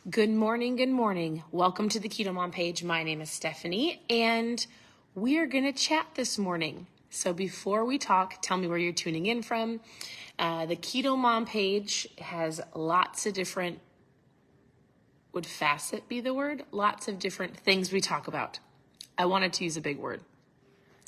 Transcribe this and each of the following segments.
Good morning, good morning. Welcome to the KetoMOM page. My name is Stephanie, and we are going to chat this morning. So before we talk, tell me where you're tuning in from. The KetoMOM page has lots of different, would facet be the word? Lots of different things we talk about. I wanted to use a big word.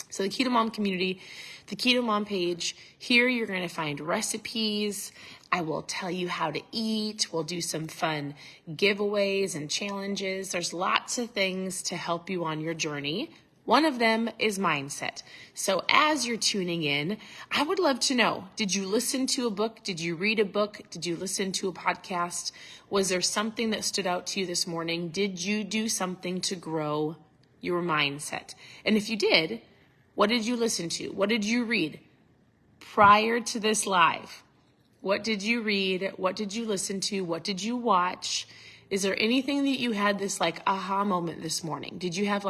So the KetoMOM community, the KetoMOM page, here you're going to find recipes. I will tell you how to eat. We'll do some fun giveaways and challenges. There's lots of things to help you on your journey. One of them is mindset. So as you're tuning in, I would love to know, did you listen to a book? Did you read a book? Did you listen to a podcast? Was there something that stood out to you this morning? Did you do something to grow your mindset? And if you did, what did you listen to? What did you read prior to this live? What did you read? What did you listen to? What did you watch? Is there anything that you had this aha moment this morning? Did you have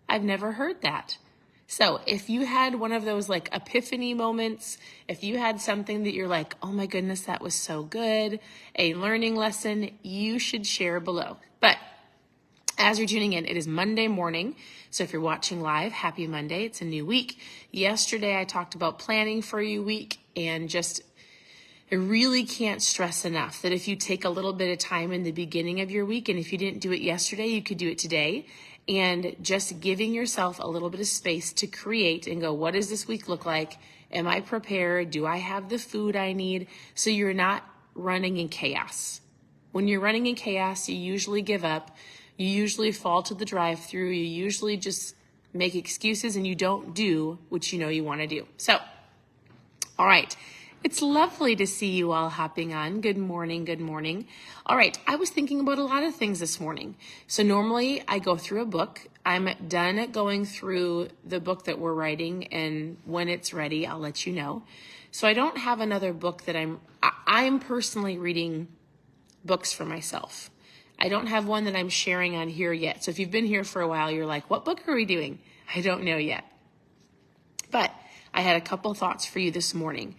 I've never heard that. So if you had one of those epiphany moments, if you had something that you're like, oh my goodness, that was so good, a learning lesson, you should share below. But as you're tuning in, it is Monday morning. So if you're watching live, happy Monday. It's a new week. Yesterday, I talked about planning for your week, and I really can't stress enough that if you take a little bit of time in the beginning of your week, and if you didn't do it yesterday, you could do it today, and just giving yourself a little bit of space to create and go, what does this week look like? Am I prepared? Do I have the food I need? So you're not running in chaos. When you're running in chaos, you usually give up. You usually fall to the drive-through. You usually just make excuses and you don't do what you know you want to do. So, all right. It's lovely to see you all hopping on. Good morning. Good morning. All right. I was thinking about a lot of things this morning. So normally I go through a book. I'm done going through the book that we're writing, and when it's ready, I'll let you know. So I don't have another book that I'm personally reading books for myself. I don't have one that I'm sharing on here yet. So if you've been here for a while, you're like, what book are we doing? I don't know yet. But I had a couple thoughts for you this morning.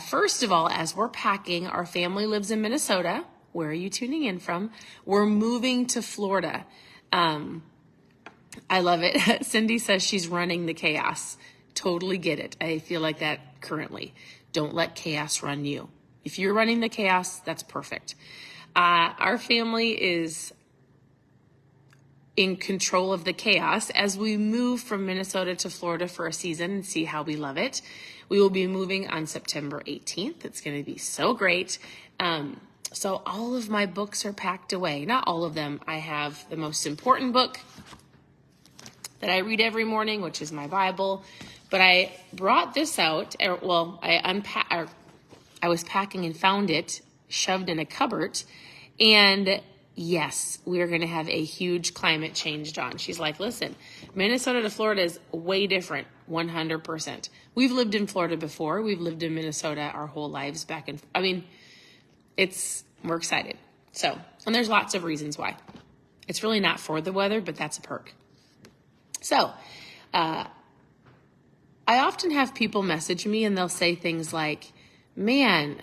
First of all, as we're packing, our family lives in Minnesota. Where are you tuning in from? We're moving to Florida. I love it. Cindy says she's running the chaos. Totally get it. I feel like that currently. Don't let chaos run you. If you're running the chaos, that's perfect. Our family is in control of the chaos as we move from Minnesota to Florida for a season and see how we love it. We will be moving on September 18th. It's going to be so great. So all of my books are packed away. Not all of them. I have the most important book that I read every morning, which is my Bible. But I brought this out. I was packing and found it shoved in a cupboard. And yes, we are going to have a huge climate change, Dawn. She's like, listen, Minnesota to Florida is way different, 100%. We've lived in Florida before. We've lived in Minnesota our whole lives we're excited. So, and there's lots of reasons why. It's really not for the weather, but that's a perk. So, I often have people message me and they'll say things like, man,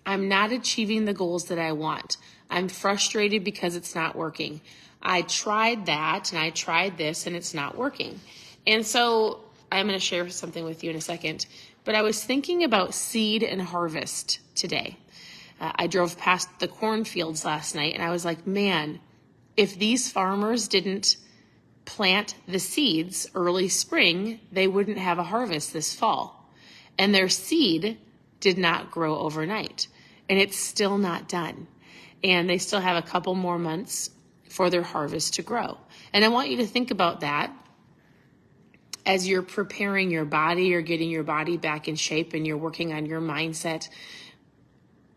I'm not achieving the goals that I want. I'm frustrated because it's not working. I tried that and I tried this and it's not working. And so I'm going to share something with you in a second, but I was thinking about seed and harvest today. I drove past the cornfields last night and I was like, man, if these farmers didn't plant the seeds early spring, they wouldn't have a harvest this fall. And their seed did not grow overnight. And it's still not done. And they still have a couple more months for their harvest to grow. And I want you to think about that as you're preparing your body or getting your body back in shape and you're working on your mindset.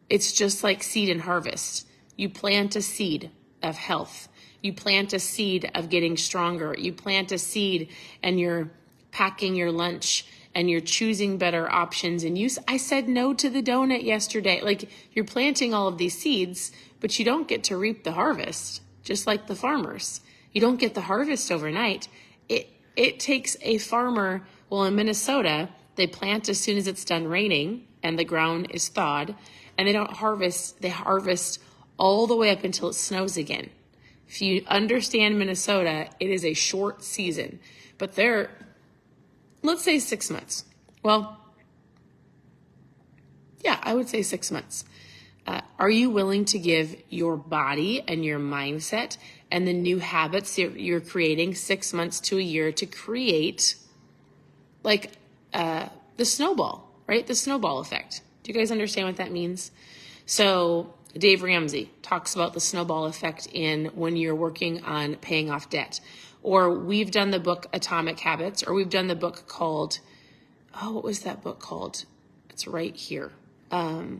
It's just like seed and harvest. You plant a seed of health. You plant a seed of getting stronger. You plant a seed and you're packing your lunch and you're choosing better options. And I said no to the donut yesterday. You're planting all of these seeds, but you don't get to reap the harvest, just like the farmers. You don't get the harvest overnight. It takes a farmer, in Minnesota, they plant as soon as it's done raining and the ground is thawed, and they don't harvest. They harvest all the way up until it snows again. If you understand Minnesota, it is a short season, but let's say 6 months. Well, yeah, I would say 6 months. Are you willing to give your body and your mindset and the new habits you're creating 6 months to a year to create like the snowball, right? The snowball effect. Do you guys understand what that means? So Dave Ramsey talks about the snowball effect in when you're working on paying off debt. Or we've done the book Atomic Habits, or we've done the book called, what was that book called? It's right here. It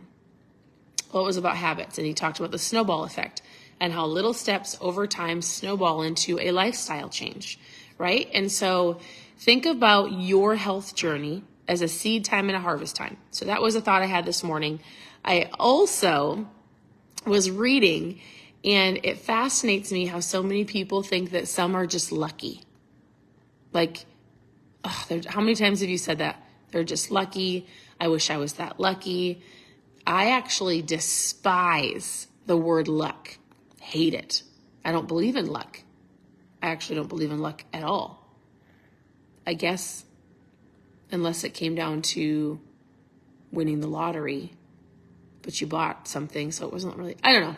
was about habits, and he talked about the snowball effect and how little steps over time snowball into a lifestyle change, right? And so think about your health journey as a seed time and a harvest time. So that was a thought I had this morning. I also was reading, and it fascinates me how so many people think that some are just lucky. Like, how many times have you said that? They're just lucky. I wish I was that lucky. I actually despise the word luck. Hate it. I don't believe in luck. I actually don't believe in luck at all. I guess unless it came down to winning the lottery, but you bought something, so it wasn't really, I don't know.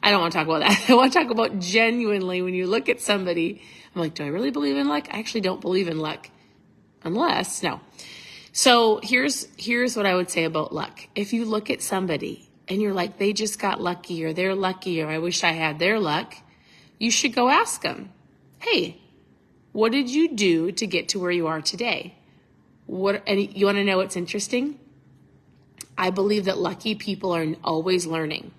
I don't want to talk about that. I want to talk about genuinely when you look at somebody, I'm like, do I really believe in luck? I actually don't believe in luck. No. So here's what I would say about luck. If you look at somebody and you're like, they just got lucky, or they're lucky, or I wish I had their luck, you should go ask them, hey, what did you do to get to where you are today? And you want to know what's interesting? I believe that lucky people are always learning.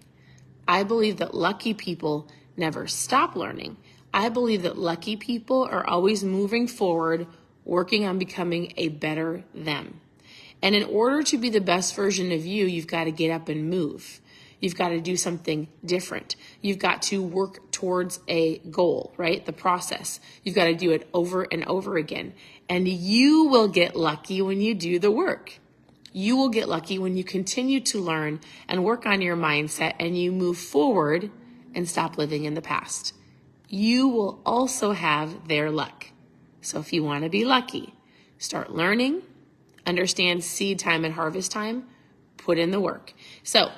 I believe that lucky people never stop learning. I believe that lucky people are always moving forward, working on becoming a better them. And in order to be the best version of you, you've got to get up and move. You've got to do something different. You've got to work towards a goal, right? The process. You've got to do it over and over again. And you will get lucky when you do the work. You will get lucky when you continue to learn and work on your mindset and you move forward and stop living in the past. You will also have their luck. So if you want to be lucky, start learning, understand seed time and harvest time, put in the work. So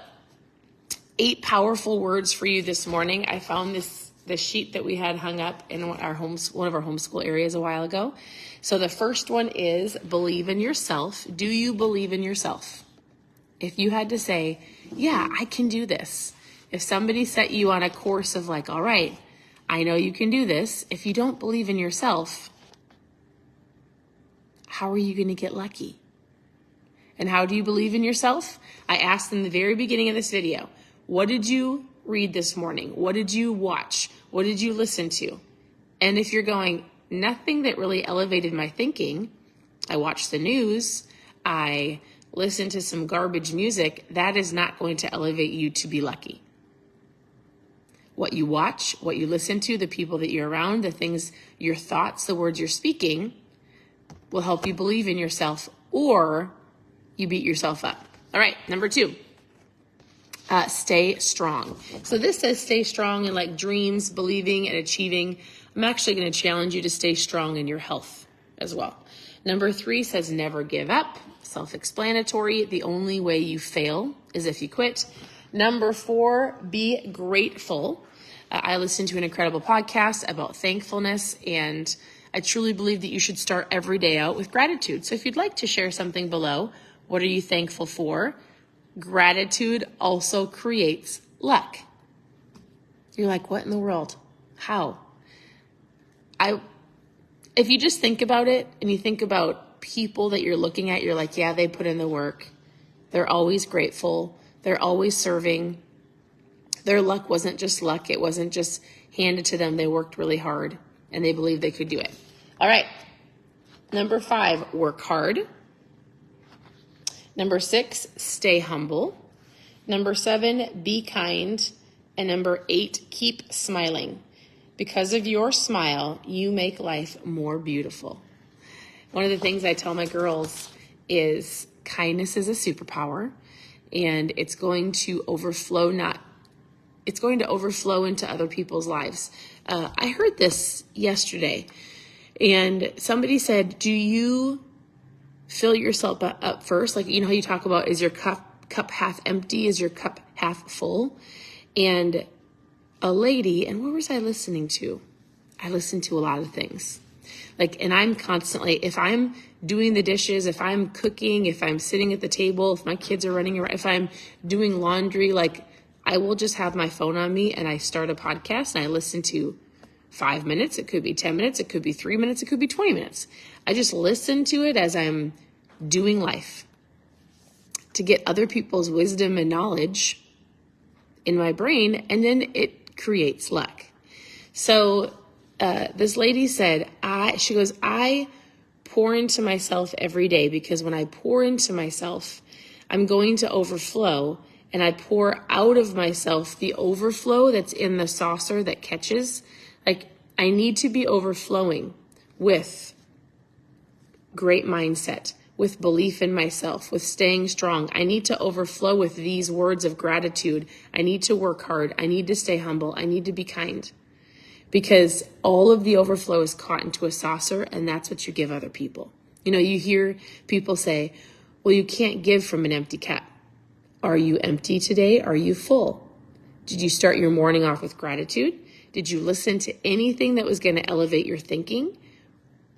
8 powerful words for you this morning. I found the sheet that we had hung up in one of our homeschool areas a while ago. So the first one is believe in yourself. Do you believe in yourself? If you had to say, yeah, I can do this. If somebody set you on a course of like, all right, I know you can do this. If you don't believe in yourself, how are you going to get lucky? And how do you believe in yourself? I asked in the very beginning of this video, what did you read this morning? What did you watch? What did you listen to? And if you're going, nothing that really elevated my thinking, I watched the news, I listened to some garbage music, that is not going to elevate you to be lucky. What you watch, what you listen to, the people that you're around, the things, your thoughts, the words you're speaking will help you believe in yourself, or you beat yourself up. All right, number 2, stay strong. So this says stay strong in like dreams, believing, and achieving. I'm actually going to challenge you to stay strong in your health as well. Number 3 says never give up. Self-explanatory. The only way you fail is if you quit. Number 4, be grateful. I listened to an incredible podcast about thankfulness, and I truly believe that you should start every day out with gratitude. So if you'd like to share something below, what are you thankful for? Gratitude also creates luck. You're like, what in the world? How? If you just think about it and you think about people that you're looking at, you're like, yeah, they put in the work. They're always grateful. They're always serving. Their luck wasn't just luck. It wasn't just handed to them. They worked really hard and they believed they could do it. All right. Number 5, work hard. Number 6, stay humble. Number 7, be kind. And number 8, keep smiling. Because of your smile, you make life more beautiful. One of the things I tell my girls is kindness is a superpower, and it's going to overflow not it's going to overflow into other people's lives. I heard this yesterday, and somebody said, do you fill yourself up first? Like, you know how you talk about, is your cup half empty? Is your cup half full? And a lady, and what was I listening to? I listen to a lot of things. Like, and I'm constantly, if I'm doing the dishes, if I'm cooking, if I'm sitting at the table, if my kids are running around, if I'm doing laundry, like, I will just have my phone on me and I start a podcast and I listen to 5 minutes. It could be 10 minutes. It could be 3 minutes. It could be 20 minutes. I just listen to it as I'm doing life to get other people's wisdom and knowledge in my brain, and then it creates luck. So this lady said, she goes, I pour into myself every day, because when I pour into myself, I'm going to overflow, and I pour out of myself the overflow that's in the saucer that catches. Like, I need to be overflowing with great mindset, with belief in myself, with staying strong. I need to overflow with these words of gratitude. I need to work hard. I need to stay humble. I need to be kind. Because all of the overflow is caught into a saucer, and that's what you give other people. You know, you hear people say, well, you can't give from an empty cup. Are you empty today? Are you full? Did you start your morning off with gratitude? Did you listen to anything that was going to elevate your thinking?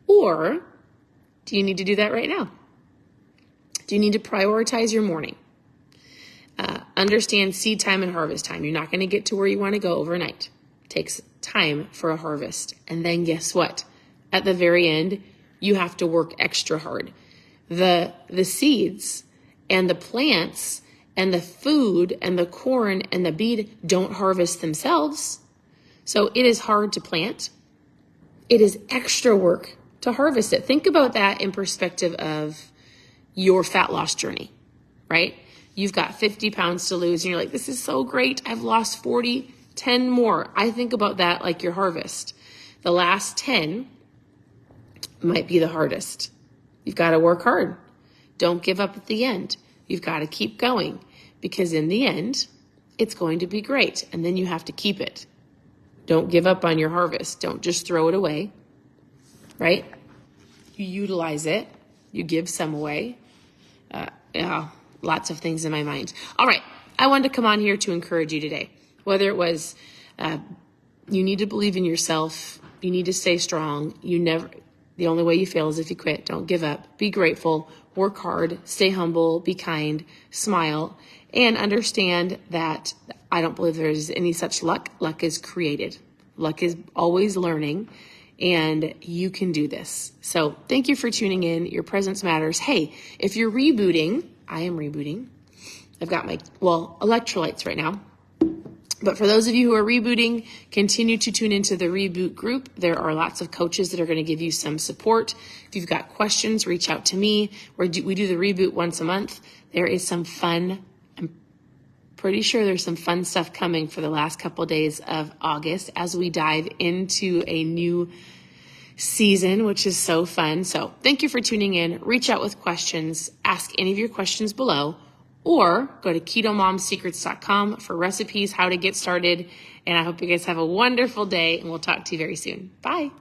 Or do you need to do that right now? Do you need to prioritize your morning? Understand seed time and harvest time. You're not going to get to where you want to go overnight. It takes time for a harvest. And then guess what? At the very end, you have to work extra hard. The seeds and the plants and the food and the corn and the beet don't harvest themselves. So it is hard to plant. It is extra work to harvest it. Think about that in perspective of your fat loss journey, right? You've got 50 pounds to lose and you're like, this is so great. I've lost 40, 10 more. I think about that like your harvest. The last 10 might be the hardest. You've got to work hard. Don't give up at the end. You've got to keep going, because in the end, it's going to be great. And then you have to keep it. Don't give up on your harvest. Don't just throw it away, right? You utilize it. You give some away. Lots of things in my mind. All right. I wanted to come on here to encourage you today. Whether it was you need to believe in yourself. You need to stay strong. The only way you fail is if you quit. Don't give up. Be grateful. Work hard. Stay humble. Be kind. Smile. And understand that I don't believe there's any such luck. Luck is created. Luck is always learning. And you can do this. So thank you for tuning in. Your presence matters. Hey, if you're rebooting, I am rebooting. I've got my, electrolytes right now. But for those of you who are rebooting, continue to tune into the reboot group. There are lots of coaches that are going to give you some support. If you've got questions, reach out to me. We do the reboot once a month. There is some fun. I'm pretty sure there's some fun stuff coming for the last couple of days of August as we dive into a new season, which is so fun. So thank you for tuning in. Reach out with questions. Ask any of your questions below. Or go to KetoMomSecrets.com for recipes, how to get started. And I hope you guys have a wonderful day, and we'll talk to you very soon. Bye.